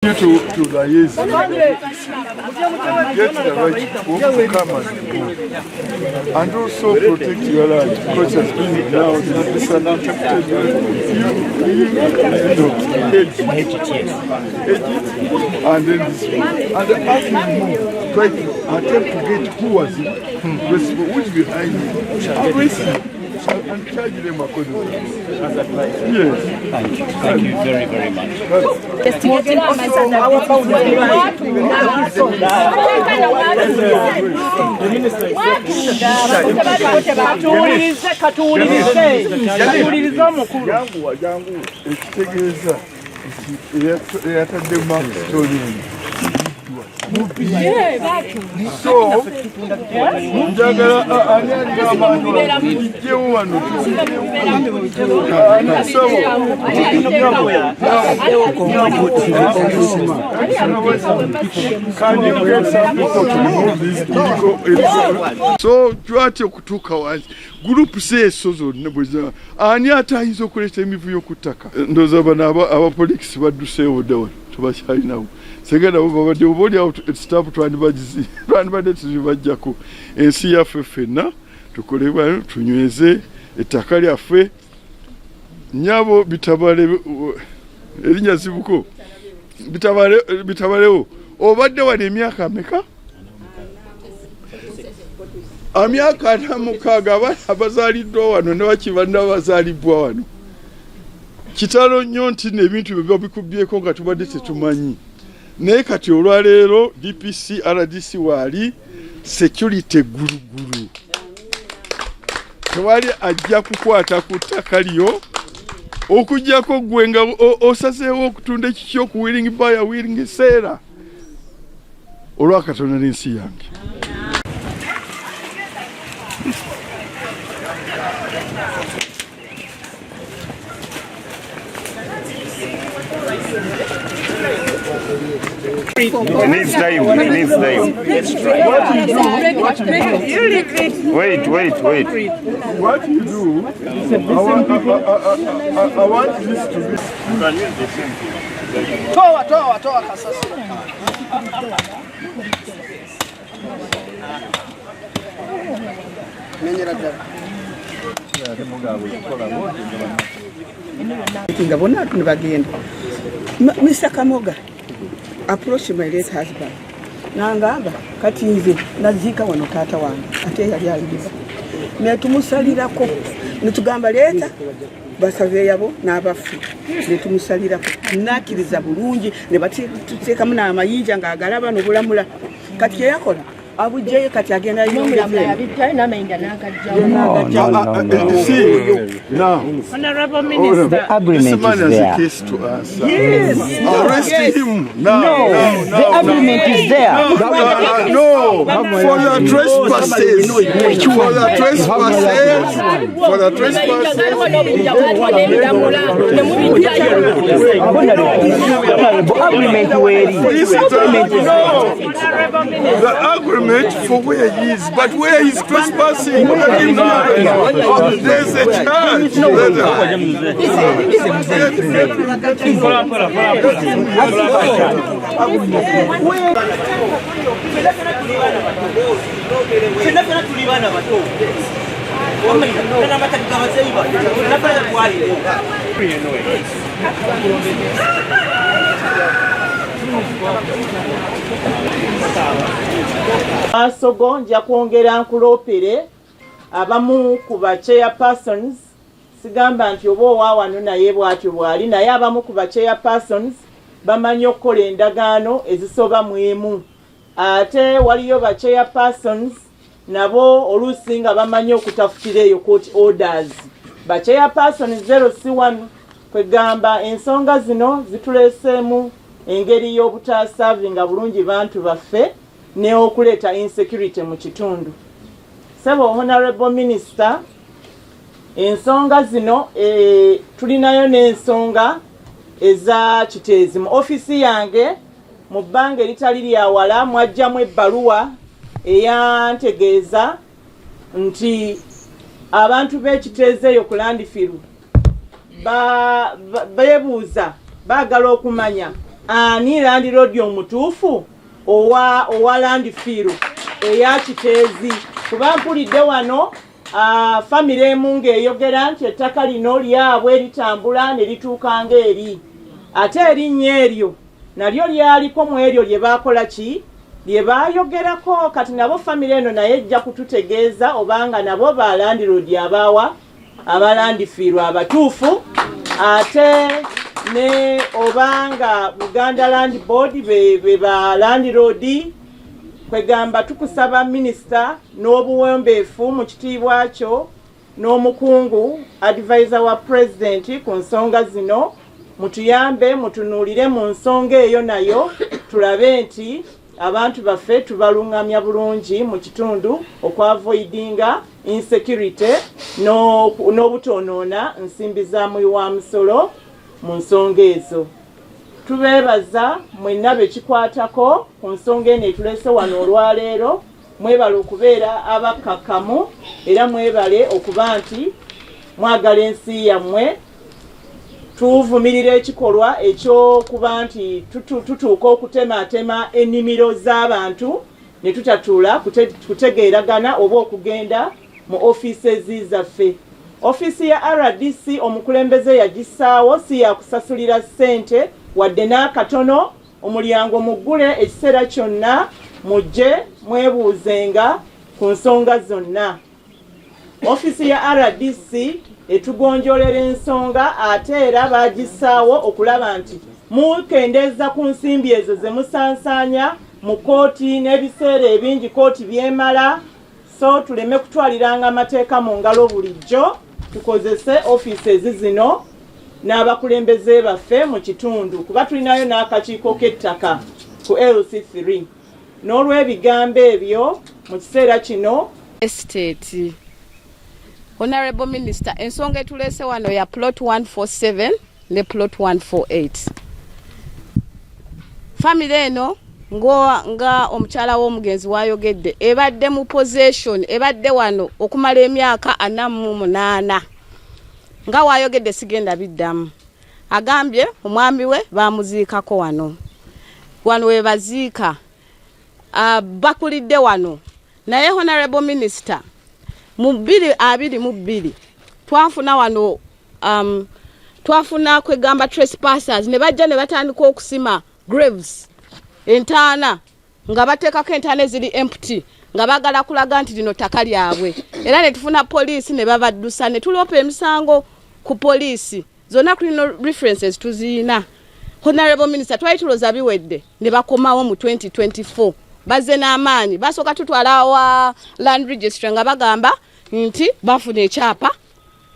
To liaise, get the right people to come and also protect your land, because it's been now misunderstood. And then this and as we move, try to attempt to get who was responsible, who is behind it, arrest him and charge them accordingly. Yes. Thank you very, very much. So, so twatya okutuuka wansi gurupu seeso zonna bweza ani atayinza okuleeta emivuyo ku ttaka ndowooza bano abapoliisi badduseewo dda wano tubakyalinawo segenda babadde obaolyawo sitaafu twandibadde tuzibajjako ensi yaffe ffenna tukole tunyweze ettaka lyaffe nyabo bitabale erinnya zibuko bitabalewo obadde wano emyaka ameka amyaka 46 abaana abazaaliddwa wano ne bakibanna bazaalibwa wano kitalo nnyo nti n'ebintu bye babikubyeko nga tubadde tetumanyi naye kati olwaleero DPC RDC waali security guruguru tewali ajja kukwata ku ttaka lyo okujjako gwe nga osazeewo okutunda ekikyo ku willing buyer willing seller olwakatonda n'ensi yange. It needs time. It needs time. Wait. What you do, I want this to be. Toa kasasa. Menyera dala. Tinga bona tunabagenda. Mr. Kamoga approach my late husband. Nangamba kati nze nazika wano tata wange ate yali alibiza. Ne tumusalirako ne tugamba leta basave yabo n'abafu ne tumusalirako nakiriza bulungi ne bateka muna amayinja ngaagalaba no bulamula kati yakola abujje kati agenda yomulamba yabitaye n'amayinja n'agajja. Now, Honorable Minister, the agreement is there. Yes. Arrest him. No. The agreement is there. No. For your trespasses. For the trespasses. Agreement where The agreement for where he is, but where he's trespassing, there's a charge. Asogo nja kwongera nkulopere abamu ku ba chairpersons sigamba nti oba owawano naye bwatyo bwali naye abamu ku ba chairpersons bamanyi okukola endagaano ezisoba mu emu ate waliyo ba chairpersons nabo oluusi nga bamanyi okutafutira eyo court orders. Ba chairpersons 0C1 kwegamba ensonga zino zituleeseemu engeri y'obutaasavinga bulungi bantu baffe ne okuleta insecurity mu kitundu. Sebo Honorable Minister, ensonga zino tulinayo n'ensonga eza kiteezi mu ofisi yange mu bbanga eritali lya wala mwajjamu ebbaluwa eyantegeeza nti abantu b'ekiteezi eyo ku Landfill beebuuza baagala okumanya ani Land Road omutuufu owa Landfill eya Kiteezi kuba mpulidde wano famire emu ng'eyogera nti ettaka lino lyabwe litambula ne lituuka ng'eri ate erinnya eryo nalyo lyaliko mu eryo lye baakola ki lye baayogerako kati nabo famire eno naye ejja kututegeeza obanga nabo ba Land Road abaawa aba Landfill abatuufu ate ne obanga Buganda Land Board be ba Land Road kwegamba tukusaba minisita n'obuwembeefu mu kitiibwa kyo n'omukungu advisor wa president ku nsonga zino mutuyambe mutunuulire mu nsonga eyo nayo tulabe nti abantu baffe tubalungamya bulungi mu kitundu okwavoidinga insecurity n'obutonoona nsimbi za muyi wa musolo mu nsonga ezo. Tubeebaza mwenna bekikwatako ku nsonga eno etulese wano olwaleero mwebale okubeera abakkakkamu era mwebale okuba nti mwagala ensi yammwe tuvumirira ekikolwa ekyokuba nti tutuuka okutematema ennimiro z'abantu ne tutatuula kutegeeragana oba okugenda mu ofiisi zaffe. Ofiisi ya RDC omukulembeze yagisaawo si yakusasulira ssente wadde n'akatono omulyango muggule ekiseera kyonna mujje mwebuuzenga ku nsonga zonna. Ofiisi ya RDC etugonjolera ensonga ate era bagisaawo okulaba nti mukendeeza ku nsimbi ezo ze musansanya mu kooti n'ebiseera ebingi kooti byemala so tuleme kutwaliranga amateeka mu ngalo bulijjo tukozese ofiisi zino n'abakulembeze baffe mu kitundu kuba tulinayo n'akakiiko k'ettaka ku LC3 n'olw'ebigambo ebyo mu kiseera kino estate. Honorable Minister, ensonga etulese wano ya plot 147 ne plot 148. Family eno nga omukyala w'omugenzi wayogedde ebadde mu possession ebadde wano okumala emyaka 48 nga wayogedde sigenda biddamu agambye omwami we bamuziikako wano we baziika bakulidde wano naye Honorable Minister mu 2022 twafuna wano twafuna kwegamba trespassers ne bajja ne batandika okusima graves entaana nga bateekako entaana eziri empty nga bagala kulaga nti lino ttaka lyabwe era ne tufuna poliisi ne babaddusa ne tulopa emisango ku poliisi zonna criminal references tuziina. Honorable Minister twali tuloza biwedde ne bakomawo mu 2024 bazze n'amaanyi basooka tutwala wa land registry nga bagamba nti bafuna ekyapa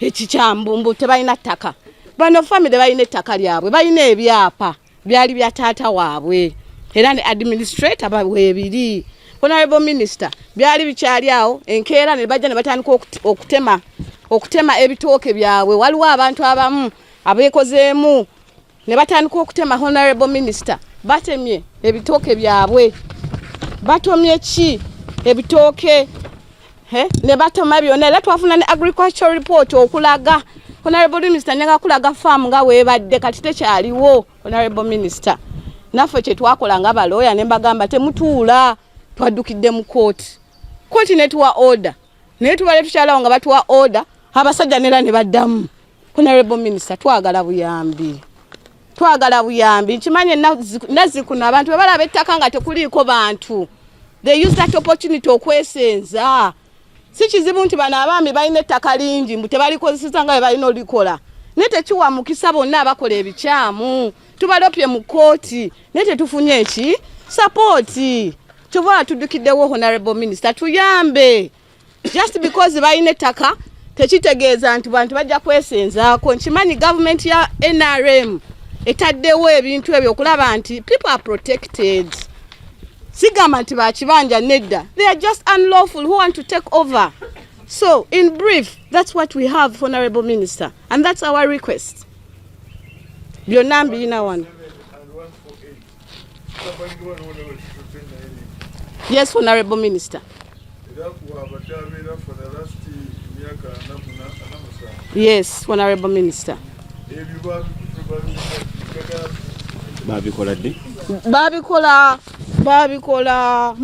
ekikyambumbu tebalina ttaka. Bano family balina ettaka lyabwe balina ebyapa byali bya taata waabwe era ne administrator babwebiri. Honorable Minister byali bikyali awo enkeera ne bajja ne batandika okutema ebitooke byabwe waliwo abantu abamu abeekozeemu ne batandika okutema. Honorable Minister batemye ebitooke byabwe batomye ki ebitooke ne batoma byonna era twafuna ne agricultural report okulaga. Honorable Minister nyenga kulaga farm nga weebadde kati tekyaliwo. Honorable Minister naffe kye twakola nga balooya ne mbagamba temutuula twaddukidde mu kooti ne tuwa order naye tubale tukyalawo nga batuwa order abasajja nera ne baddamu. Honorable Minister twagala buyambi nkimanyi nazzikuno abantu bebalaba ettaka nga tekuliiko bantu they use that opportunity okwesenza. Si kizibu nti bano abaami balina ettaka lingi mbu tebalikozesa nga bwe balina olikola naye tekiwa mukisa bonna abakola ebikyamu tubalopye mu kooti naye tetufunye eki sapooti. Kyova tuddukiddewo Honorable Minister tuyambe just because balina ettaka tekitegeeza nti bantu bajja kwesenzaako. Nkimanyi government ya NRM etaddewo ebintu ebyo okulaba nti people are protected. Sigamba nti bakibanja nedda, they are just unlawful who want to take over. So in brief that's what we have, Honorable Minister, and that's our request. Byonna mbirina wano. Yes, Honorable Minister. Yes, Honorable Minister. babikola ddi babikola